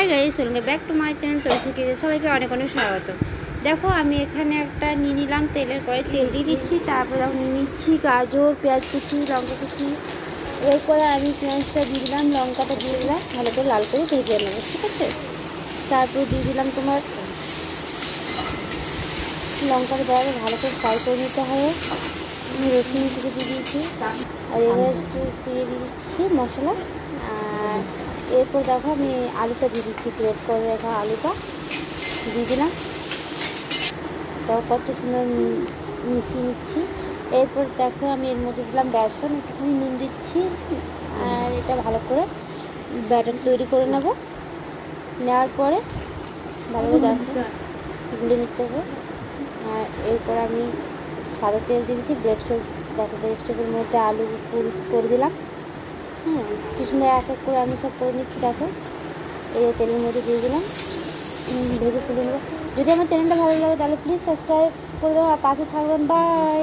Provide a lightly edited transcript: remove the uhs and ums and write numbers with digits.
Hi guys, welcome back to my channel Tulsi kitchen. সবাইকে অনেক অনেক স্বাগত। দেখো আমি এখানে একটা নিয়ে নিলাম তেলের কড়াই, তেল দিয়ে দিচ্ছি। তারপর দেখো নিয়ে নিচ্ছি গাজর, পেঁয়াজ কুচি, লঙ্কা কুচি। এরপরে আমি পেঁয়াজটা দিয়ে দিলাম, লঙ্কাটা দিয়ে দিলাম, ভালো করে লাল করে ভেজে নেবো, ঠিক আছে। তারপর দিয়ে দিলাম তোমার লঙ্কাটা দেওয়া ভালো করে ফ্রাই করে নিতে হবে। আমি রসুন থেকে দিয়ে দিয়েছি, আর এবার একটু দিয়ে দিচ্ছি মশলা। আর এরপর দেখো আমি আলুটা দিয়ে দিচ্ছি, গ্রেট করে রাখা আলুটা দিয়ে দিলাম। তো কত সুন্দর মিশিয়ে নিচ্ছি। এরপর দেখো আমি এর মধ্যে দিলাম বেসন, একটুখানি নুন দিচ্ছি। আর এটা ভালো করে ব্যাটার তৈরি করে নেওয়ার পরে ভালো করে দেখো গুলে নিতে হবে। আর এরপর আমি সাদা তেল দিয়েছি, দেখো ব্রেড স্টোভের মধ্যে আলু করে দিলাম। কি সুন্দর এক এক করে আমি সব করে নিচ্ছি। দেখো এই তেলের মধ্যে দিয়ে দিলাম, ভেজে তুলে নেবো। যদি আমার চ্যানেলটা ভালো লাগে তাহলে প্লিজ সাবস্ক্রাইব করে দাও আর পাশে থাকবেন। বাই।